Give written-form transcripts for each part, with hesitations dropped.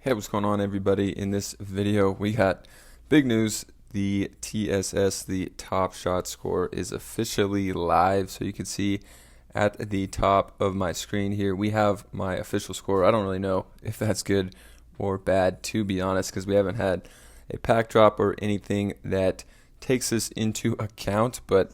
Hey, what's going on, everybody? In this video, we got big news. The TSS, the Top Shot Score, is officially live. So you can see at the top of my screen here, we have my official score. I don't really know if that's good or bad, to be honest, because we haven't had a pack drop or anything that takes this into account. But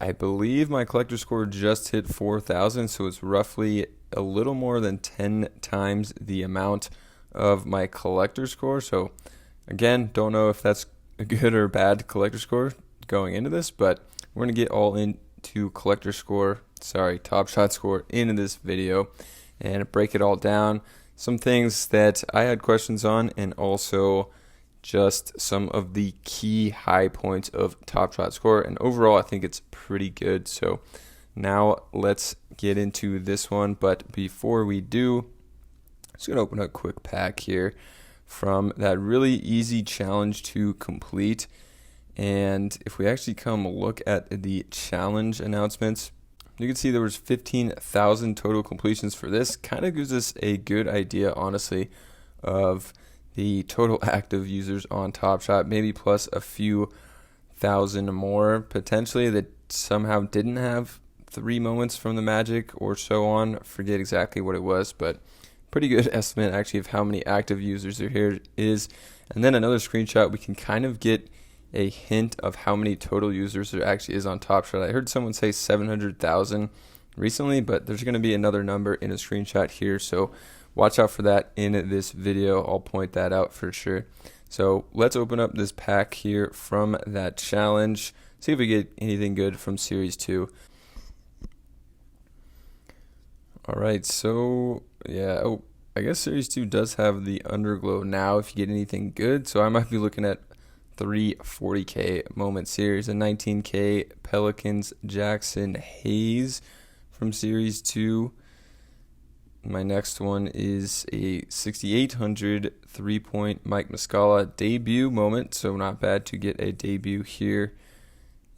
I believe my collector score just hit 4,000, so it's roughly a little more than 10 times the amount of my collector score. So again, don't know if that's a good or bad collector score going into this, but we're going to get all into Top Shot Score into this video and break it all down. Some things that I had questions on, and also just some of the key high points of Top Shot Score. And overall, I think it's pretty good. So now let's get into this one. But before we do, I'm just going to open a quick pack here from that really easy challenge to complete. And if we actually come look at the challenge announcements, you can see there was 15,000 total completions for this. Kind of gives us a good idea, honestly, of the total active users on Top Shot, maybe plus a few thousand more potentially that somehow didn't have 3 moments from the Magic or so on. Forget exactly what it was, but pretty good estimate actually of how many active users there here is. And then another screenshot, we can kind of get a hint of how many total users there actually is on Top Shot. I heard someone say 700,000 recently, but there's going to be another number in a screenshot here, so watch out for that in this video. I'll point that out for sure. So let's open up this pack here from that challenge, see if we get anything good from Series 2. Alright, so yeah, I guess Series 2 does have the Underglow now if you get anything good. So I might be looking at 3 40K moment series, a 19K Pelicans Jackson Hayes from Series 2. My next one is a 6,800 3-point Mike Muscala debut moment, so not bad to get a debut here.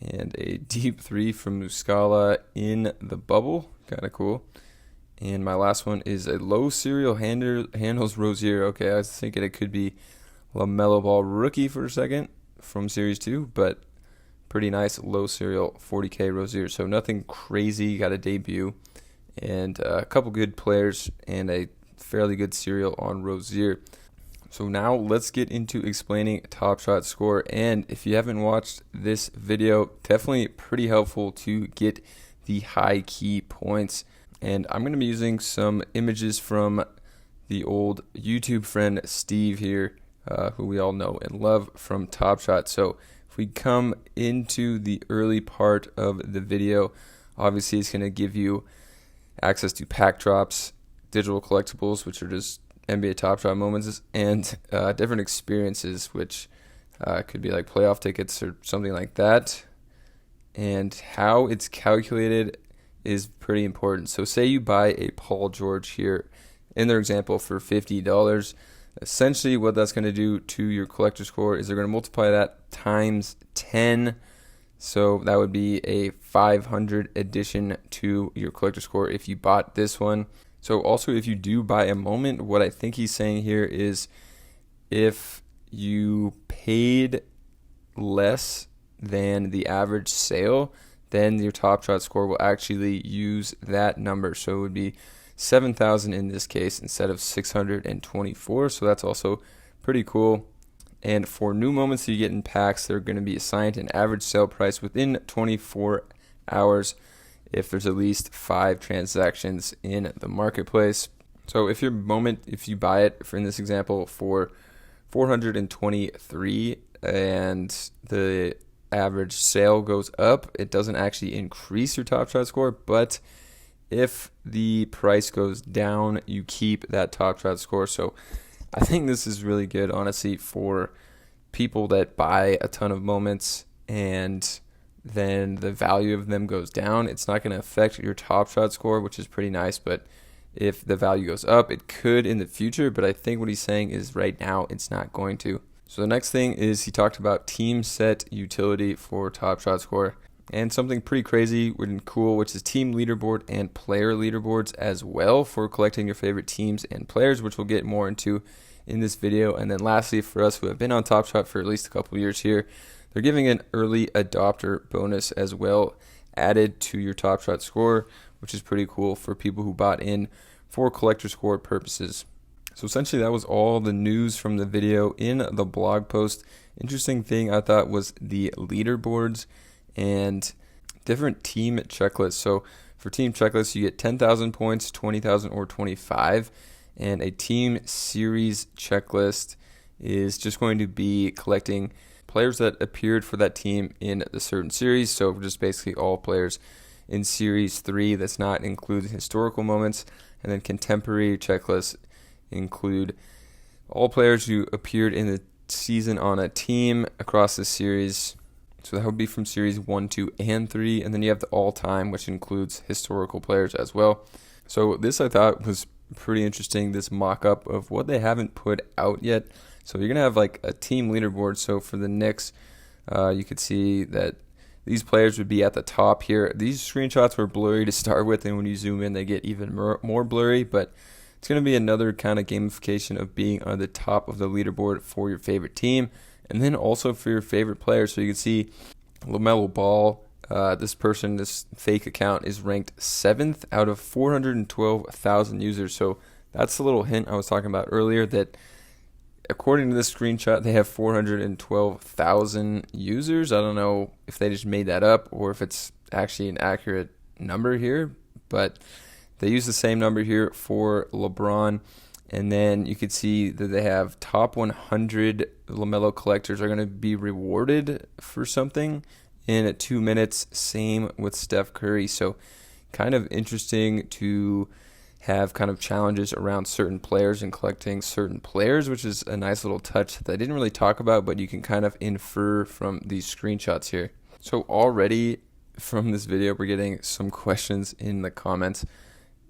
And a deep 3 from Muscala in the bubble, kind of cool. And my last one is a low serial handles Rozier. Okay, I was thinking it could be LaMelo Ball rookie for a second from Series 2, but pretty nice low serial 40K Rozier. So nothing crazy, got a debut. And a couple good players and a fairly good serial on Rozier. So now let's get into explaining Top Shot Score. And if you haven't watched this video, definitely pretty helpful to get the high key points. And I'm going to be using some images from the old YouTube friend Steve here, who we all know and love from Top Shot. So if we come into the early part of the video, obviously it's going to give you access to pack drops, digital collectibles, which are just NBA Top Shot moments, and different experiences, which could be like playoff tickets or something like that. And how it's calculated is pretty important. So say you buy a Paul George here in their example for $50. Essentially what that's going to do to your collector score is they're going to multiply that times 10. So that would be a 500 addition to your collector score if you bought this one. So also if you do buy a moment, what I think he's saying here is if you paid less than the average sale, then your Top Shot Score will actually use that number. So it would be 7,000 in this case instead of 624. So that's also pretty cool. And for new moments that you get in packs, they're going to be assigned an average sale price within 24 hours if there's at least 5 transactions in the marketplace. So if you buy it, for in this example, for 423 and the average sale goes up, it doesn't actually increase your Top Shot Score, but if the price goes down, you keep that Top Shot Score. So I think this is really good, honestly, for people that buy a ton of moments and then the value of them goes down. It's not going to affect your Top Shot Score, which is pretty nice, but if the value goes up, it could in the future, but I think what he's saying is right now it's not going to. So the next thing is he talked about team set utility for Top Shot Score. and something pretty crazy and cool, which is team leaderboard and player leaderboards as well for collecting your favorite teams and players, which we'll get more into in this video. And then lastly, for us who have been on Top Shot for at least a couple years here, they're giving an early adopter bonus as well added to your Top Shot score, which is pretty cool for people who bought in for collector score purposes. So essentially that was all the news from the video. In the blog post, interesting thing I thought was the leaderboards and different team checklists. So for team checklists, you get 10,000 points, 20,000, or 25. And a team series checklist is just going to be collecting players that appeared for that team in the certain series. So just basically all players in Series 3. That's not including historical moments. And then contemporary checklists include all players who appeared in the season on a team across the series. So that would be from Series 1, 2, and 3. And then you have the all-time, which includes historical players as well. So this I thought was pretty interesting, this mock-up of what they haven't put out yet. So you're going to have like a team leaderboard. So for the Knicks, you could see that these players would be at the top here. These screenshots were blurry to start with, and when you zoom in, they get even more blurry. But it's going to be another kind of gamification of being on the top of the leaderboard for your favorite team, and then also for your favorite player. So you can see LaMelo Ball, this fake account is ranked 7th out of 412,000 users. So that's the little hint I was talking about earlier, that according to this screenshot, they have 412,000 users. I don't know if they just made that up or if it's actually an accurate number here, but they use the same number here for LeBron. And then you could see that they have top 100 LaMelo collectors are going to be rewarded for something in 2 minutes. Same with Steph Curry. So kind of interesting to have kind of challenges around certain players and collecting certain players, which is a nice little touch that I didn't really talk about, but you can kind of infer from these screenshots here. So already from this video, we're getting some questions in the comments.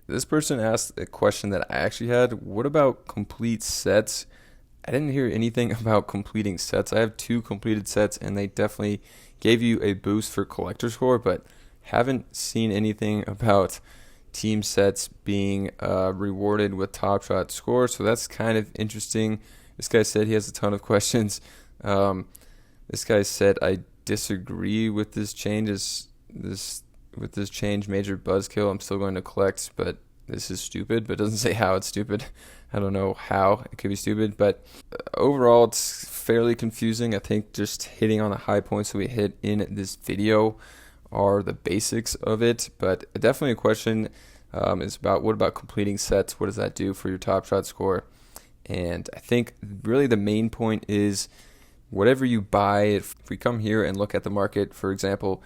This person asked a question that I actually had. What about complete sets? I didn't hear anything about completing sets. I have 2 completed sets, and they definitely gave you a boost for collector score, but haven't seen anything about team sets being rewarded with Top Shot score. So that's kind of interesting. This guy said he has a ton of questions. This guy said, I disagree with this change. With this change, major buzzkill, I'm still going to collect, but this is stupid. But it doesn't say how it's stupid. I don't know how it could be stupid, but overall it's fairly confusing. I think just hitting on the high points that we hit in this video are the basics of it, but definitely a question is about what about completing sets? What does that do for your Top Shot score? And I think really the main point is whatever you buy. If we come here and look at the market, for example,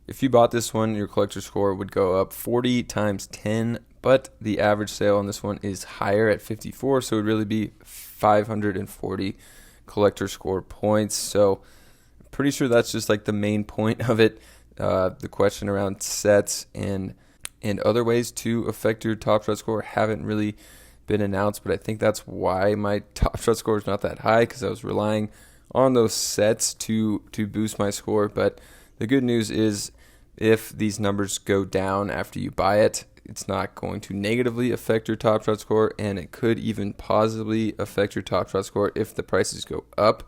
if you bought this one, your collector score would go up 40 times 10, but the average sale on this one is higher at 54, so it would really be 540 collector score points. So I'm pretty sure that's just like the main point of it. The question around sets and other ways to affect your Top Shot score haven't really been announced, but I think that's why my Top Shot score is not that high, because I was relying on those sets to boost my score. But the good news is if these numbers go down after you buy it, it's not going to negatively affect your Top Shot score, and it could even positively affect your Top Shot score if the prices go up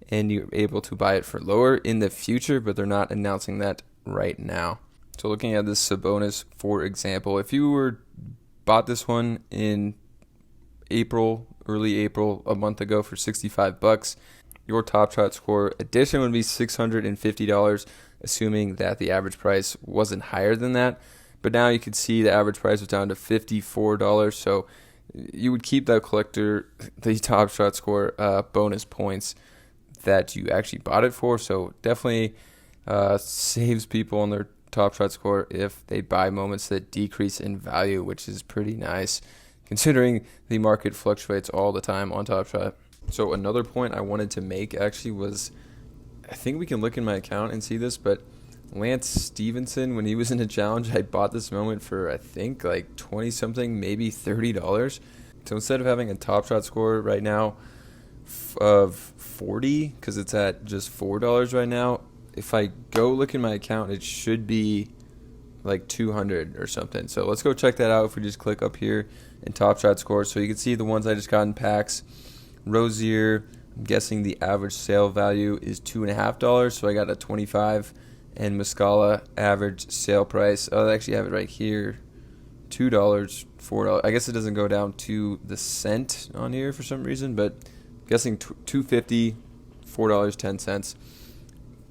and you're able to buy it for lower in the future, but they're not announcing that right now. So looking at this Sabonis, for example, if you bought this one in early April, a month ago for $65, your Top Shot score addition would be $650, assuming that the average price wasn't higher than that. But now you can see the average price was down to $54, so you would keep that collector, the Top Shot score bonus points that you actually bought it for. So definitely saves people on their Top Shot score if they buy moments that decrease in value, which is pretty nice considering the market fluctuates all the time on Top Shot. So another point I wanted to make actually was, I think we can look in my account and see this, but Lance Stevenson, when he was in a challenge, I bought this moment for I think like 20 something, maybe $30. So instead of having a Top Shot score right now of 40, because it's at just $4 right now, if I go look in my account, it should be like 200 or something. So let's go check that out if we just click up here in Top Shot score. So you can see the ones I just got in packs. Rosier, I'm guessing the average sale value is $2.50, so I got a 25. And Muscala average sale price, oh, I actually have it right here, $2, $4. I guess it doesn't go down to the cent on here for some reason, but I'm guessing $2.50, $4.10.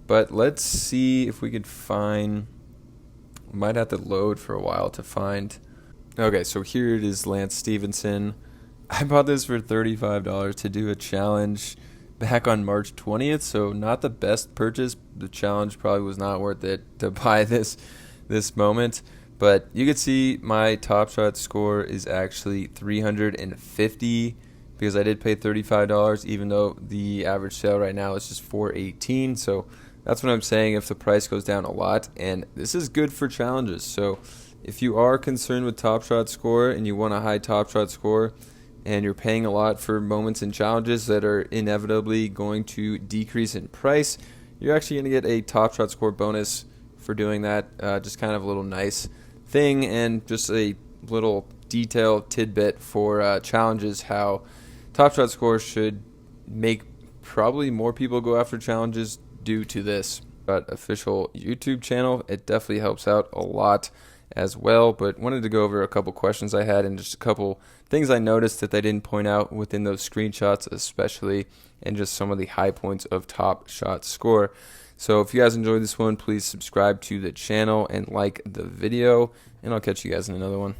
But let's see if we could find. Might have to load for a while to find. Okay, so here it is, Lance Stevenson. I bought this for $35 to do a challenge back on March 20th, so not the best purchase. The challenge probably was not worth it to buy this moment. But you can see my Top Shot score is actually 350 because I did pay $35, even though the average sale right now is just $418. So that's what I'm saying, if the price goes down a lot. And this is good for challenges. So if you are concerned with Top Shot score and you want a high Top Shot score and you're paying a lot for moments and challenges that are inevitably going to decrease in price, you're actually going to get a Top Shot score bonus for doing that. Just kind of a little nice thing, and just a little detail tidbit for challenges, how Top Shot score should make probably more people go after challenges due to this. But official YouTube channel, it definitely helps out a lot as well. But wanted to go over a couple questions I had and just a couple things I noticed that they didn't point out within those screenshots, especially, and just some of the high points of Top Shot score. So if you guys enjoyed this one, please subscribe to the channel and like the video, and I'll catch you guys in another one.